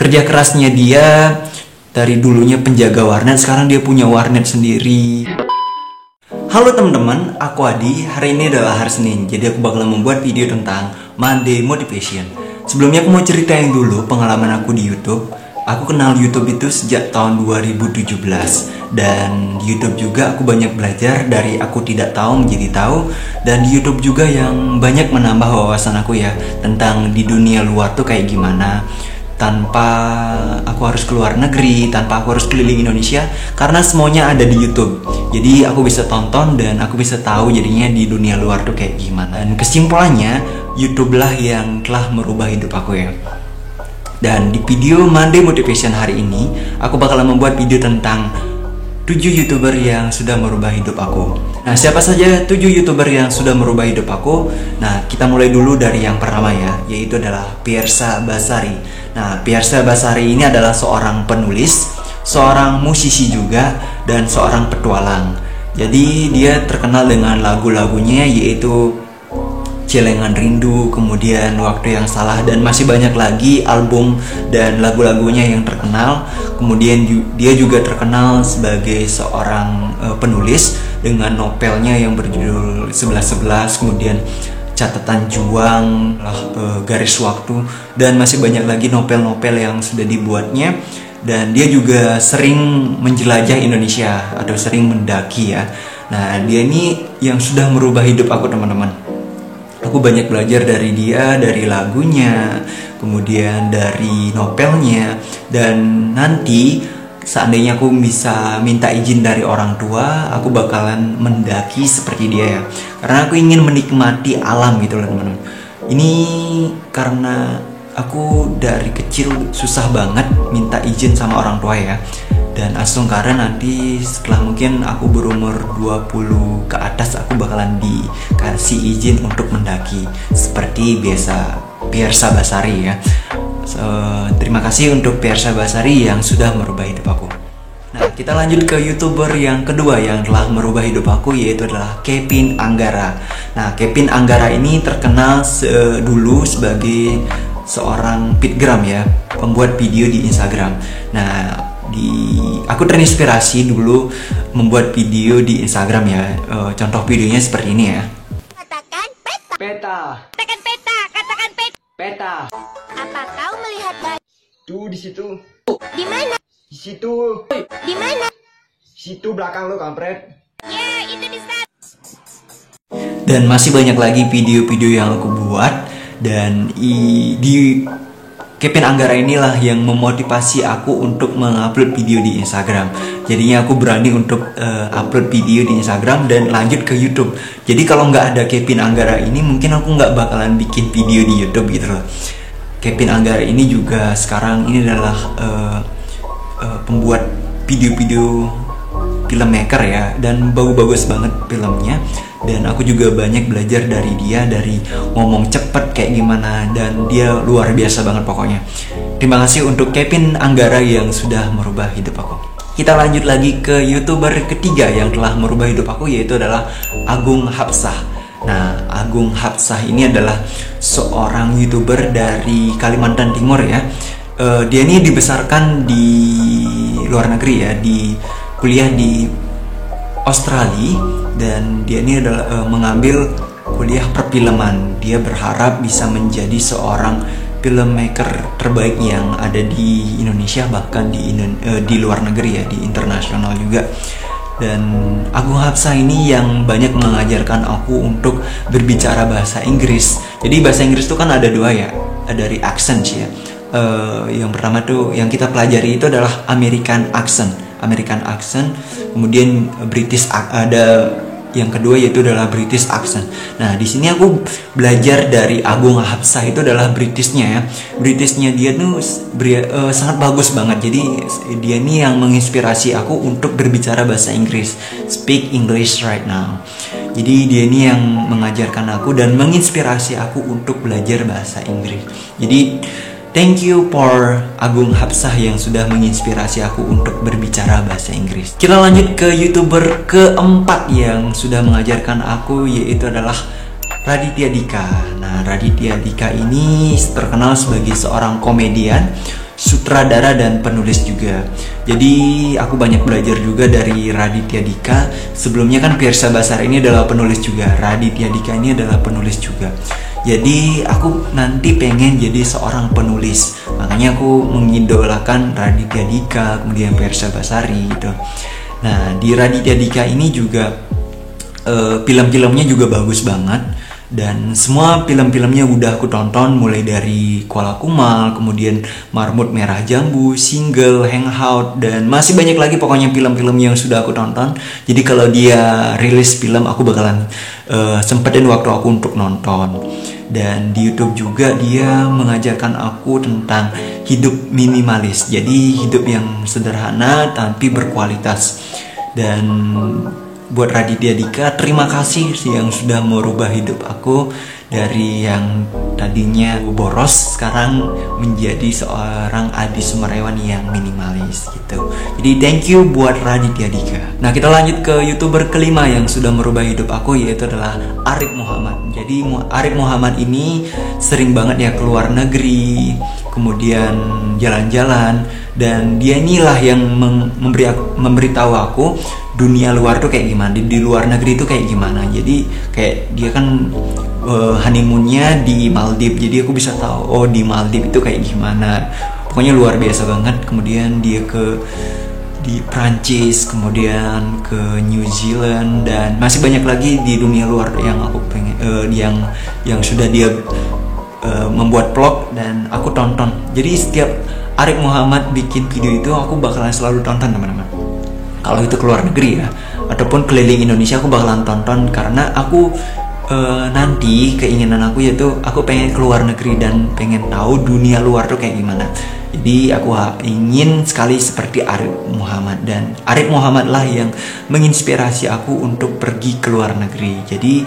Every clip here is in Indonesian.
kerja kerasnya dia dari dulunya penjaga warnet, sekarang dia punya warnet sendiri. Halo teman-teman, aku Adi. Hari ini adalah hari Senin, jadi aku bakalan membuat video tentang Monday Motivation. Sebelumnya aku mau ceritain dulu pengalaman aku di YouTube. Aku kenal YouTube itu sejak tahun 2017. Dan di YouTube juga aku banyak belajar dari aku tidak tahu menjadi tahu. Dan di YouTube juga yang banyak menambah wawasan aku ya, tentang di dunia luar tuh kayak gimana, tanpa aku harus keluar negeri, tanpa aku harus keliling Indonesia, karena semuanya ada di YouTube. Jadi aku bisa tonton dan aku bisa tahu jadinya di dunia luar tuh kayak gimana. Dan kesimpulannya, YouTube lah yang telah merubah hidup aku ya. Dan di video Monday Motivation hari ini, aku bakalan membuat video tentang 7 YouTuber yang sudah merubah hidup aku. Nah, siapa saja 7 YouTuber yang sudah merubah hidup aku? Nah, kita mulai dulu dari yang pertama ya, yaitu adalah Fiersa Besari. Nah, Fiersa Besari ini adalah seorang penulis, seorang musisi juga, dan seorang petualang. Jadi dia terkenal dengan lagu-lagunya yaitu Celengan Rindu, kemudian Waktu Yang Salah, dan masih banyak lagi album dan lagu-lagunya yang terkenal. Kemudian dia juga terkenal sebagai seorang penulis dengan novelnya yang berjudul 1111, kemudian Catatan Juang, Garis Waktu, dan masih banyak lagi novel-novel yang sudah dibuatnya. Dan dia juga sering menjelajah Indonesia atau sering mendaki ya. Nah, dia ini yang sudah merubah hidup aku teman-teman. Aku banyak belajar dari dia, dari lagunya, kemudian dari novelnya. Dan nanti seandainya aku bisa minta izin dari orang tua, aku bakalan mendaki seperti dia ya. Karena aku ingin menikmati alam gitu loh teman-teman. Ini karena aku dari kecil susah banget minta izin sama orang tua ya. Dan asungkara nanti setelah mungkin aku berumur 20 ke atas, aku bakalan dikasih izin untuk mendaki seperti biasa Fiersa Besari ya. Terima kasih untuk Fiersa Besari yang sudah merubah hidup aku. Nah, kita lanjut ke YouTuber yang kedua yang telah merubah hidup aku, yaitu adalah Kevin Anggara. Nah, Kevin Anggara ini terkenal dulu sebagai seorang fitgram ya, pembuat video di Instagram. Nah, aku terinspirasi dulu membuat video di Instagram ya. Contoh videonya seperti ini ya. Katakan peta. Peta. Katakan peta. Katakan peta. Peta. Apa kau melihat batu? Tuh di situ. Di mana? Di situ. Di mana? Situ belakang lo kampret. Ya, itu di sana. Dan masih banyak lagi video-video yang aku buat. Dan di Kevin Anggara inilah yang memotivasi aku untuk mengupload video di Instagram. Jadinya aku berani untuk upload video di Instagram dan lanjut ke YouTube. Jadi kalau nggak ada Kevin Anggara ini, mungkin aku nggak bakalan bikin video di YouTube gitu loh. Kevin Anggara ini juga sekarang ini adalah pembuat video-video filmmaker ya, dan bagus banget filmnya. Dan aku juga banyak belajar dari dia, dari ngomong cepet kayak gimana, dan dia luar biasa banget pokoknya. Terima kasih untuk Kevin Anggara yang sudah merubah hidup aku. Kita lanjut lagi ke YouTuber ketiga yang telah merubah hidup aku, yaitu adalah Agung Hapsah. Nah, Agung Hapsah ini adalah seorang YouTuber dari Kalimantan Timur ya. Dia ini dibesarkan di luar negeri ya, di kuliah di Australia. Dan dia ini adalah mengambil kuliah perfilman. Dia berharap bisa menjadi seorang filmmaker terbaik yang ada di Indonesia, bahkan di luar negeri ya, di internasional juga. Dan Agung Hapsah ini yang banyak mengajarkan aku untuk berbicara bahasa Inggris. Jadi bahasa Inggris itu kan ada dua ya, dari accent ya. Yang pertama tuh yang kita pelajari itu adalah American accent, kemudian British ada yang kedua yaitu adalah British accent. Nah, di sini aku belajar dari Agung Hapsah itu adalah Britishnya ya. Britishnya dia tuh sangat bagus banget. Jadi dia ini yang menginspirasi aku untuk berbicara bahasa Inggris. Speak English right now. Jadi dia ini yang mengajarkan aku dan menginspirasi aku untuk belajar bahasa Inggris. Jadi thank you for Agung Hapsah yang sudah menginspirasi aku untuk berbicara bahasa Inggris. Kita lanjut ke YouTuber keempat yang sudah mengajarkan aku, yaitu adalah Raditya Dika. Nah, Raditya Dika ini terkenal sebagai seorang komedian, sutradara dan penulis juga. Jadi aku banyak belajar juga dari Raditya Dika. Sebelumnya kan Fiersa Besari ini adalah penulis juga, Raditya Dika ini adalah penulis juga. Jadi aku nanti pengen jadi seorang penulis, makanya aku mengidolakan Raditya Dika, kemudian Fiersa Besari gitu. Nah di Raditya Dika ini juga film-filmnya juga bagus banget. Dan semua film-filmnya udah aku tonton, mulai dari Kuala Kumal, kemudian Marmut Merah Jambu, Single, Hangout, dan masih banyak lagi pokoknya film-film yang sudah aku tonton. Jadi kalau dia rilis film aku bakalan sempetin waktu aku untuk nonton. Dan di YouTube juga dia mengajarkan aku tentang hidup minimalis, jadi hidup yang sederhana tapi berkualitas. Dan buat Raditya Dika, terima kasih yang sudah merubah hidup aku dari yang tadinya boros sekarang menjadi seorang Adi Sumeryawan yang minimalis gitu. Jadi thank you buat Raditya Dika. Nah kita lanjut ke YouTuber kelima yang sudah merubah hidup aku, yaitu adalah Arif Muhammad. Jadi Arif Muhammad ini sering banget ya keluar negeri, kemudian jalan-jalan, dan dia inilah yang memberitahu aku dunia luar tuh kayak gimana, di luar negeri tuh kayak gimana. Jadi kayak dia kan honeymoonnya di Maldives, jadi aku bisa tahu oh di Maldives itu kayak gimana. Pokoknya luar biasa banget. Kemudian dia di Prancis, kemudian ke New Zealand, dan masih banyak lagi di dunia luar yang aku pengen yang sudah dia membuat vlog dan aku tonton. Jadi setiap Arif Muhammad bikin video itu aku bakalan selalu tonton teman-teman. Kalau itu keluar negeri ya, ataupun keliling Indonesia aku bakalan tonton, karena aku nanti keinginan aku yaitu aku pengen keluar negeri dan pengen tahu dunia luar tuh kayak gimana. Jadi aku ingin sekali seperti Arif Muhammad, dan Arif Muhammad lah yang menginspirasi aku untuk pergi ke luar negeri. Jadi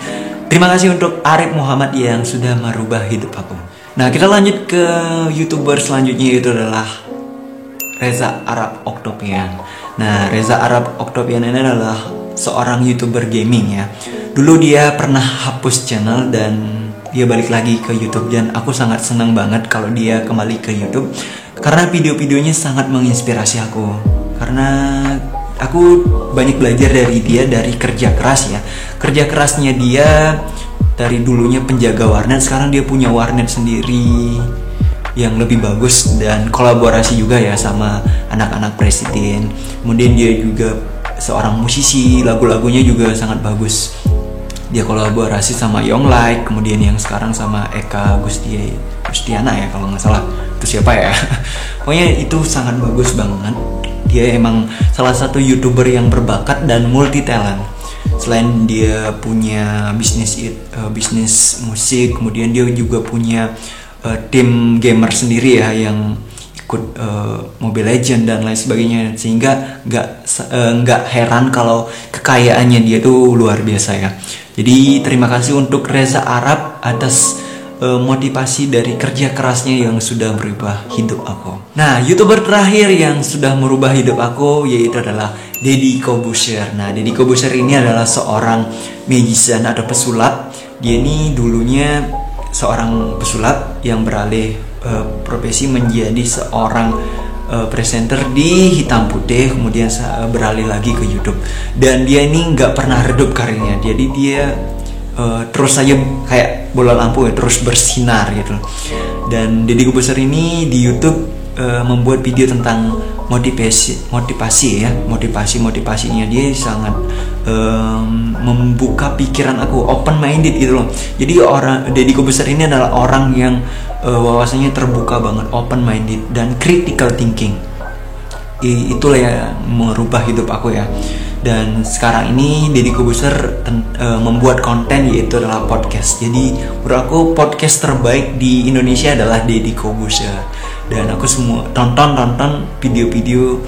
terima kasih untuk Arif Muhammad yang sudah merubah hidup aku. Nah kita lanjut ke YouTuber selanjutnya, itu adalah Reza Arab Octopian. Nah Reza Arab Octopian ini adalah seorang YouTuber gaming ya. Dulu dia pernah hapus channel dan dia balik lagi ke YouTube, dan aku sangat senang banget kalau dia kembali ke YouTube karena video-videonya sangat menginspirasi aku. Karena aku banyak belajar dari dia, dari kerja keras ya. Kerja kerasnya dia dari dulunya penjaga warnet, sekarang dia punya warnet sendiri yang lebih bagus, dan kolaborasi juga ya sama anak-anak presiden. Kemudian dia juga seorang musisi, lagu-lagunya juga sangat bagus. Dia kolaborasi sama Yonglike, kemudian yang sekarang sama Eka Gustiana ya kalau nggak salah. Itu siapa ya? Pokoknya itu sangat bagus banget. Dia emang salah satu YouTuber yang berbakat dan multi talent. Selain dia punya bisnis musik, kemudian dia juga punya tim gamer sendiri ya yang ikut Mobile Legends dan lain sebagainya, sehingga nggak heran kalau kekayaannya dia tuh luar biasa ya. Jadi terima kasih untuk Reza Arab atas motivasi dari kerja kerasnya yang sudah merubah hidup aku. Nah YouTuber terakhir yang sudah merubah hidup aku yaitu adalah Deddy Corbuzier. Nah Deddy Corbuzier ini adalah seorang magician atau pesulap. Dia ini dulunya seorang pesulap yang beralih profesi menjadi seorang presenter di hitam putih, kemudian beralih lagi ke YouTube. Dan dia ini nggak pernah redup karirnya, jadi dia terus saja kayak bola lampu ya, terus bersinar gitu. Dan Deddy Corbuzier ini di YouTube membuat video tentang motivasinya dia sangat membuka pikiran aku, open minded gitu loh. Jadi Deddy Corbuzier ini adalah orang yang wawasannya terbuka banget, open minded dan critical thinking. Itulah yang merubah hidup aku ya. Dan sekarang ini Deddy Corbuzier membuat konten yaitu adalah podcast. Jadi menurut aku podcast terbaik di Indonesia adalah Deddy Corbuzier. Dan aku semua tonton video-video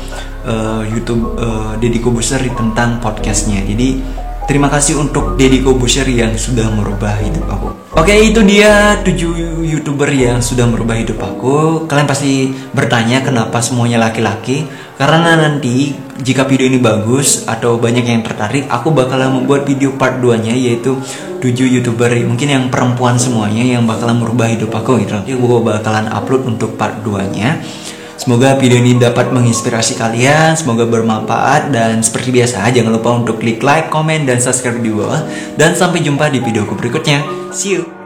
YouTube Deddy Corbuzier tentang podcastnya. Jadi terima kasih untuk Deddy Corbuzier yang sudah merubah hidup aku. Oke, itu dia 7 YouTuber yang sudah merubah hidup aku. Kalian pasti bertanya kenapa semuanya laki-laki. Karena nanti jika video ini bagus atau banyak yang tertarik, aku bakalan membuat video part 2-nya, yaitu 7 YouTuber mungkin yang perempuan semuanya yang bakalan merubah hidup aku gitu. Jadi aku bakalan upload untuk part 2-nya. Semoga video ini dapat menginspirasi kalian, semoga bermanfaat, dan seperti biasa jangan lupa untuk klik like, komen, dan subscribe di bawah. Dan sampai jumpa di videoku berikutnya. See you!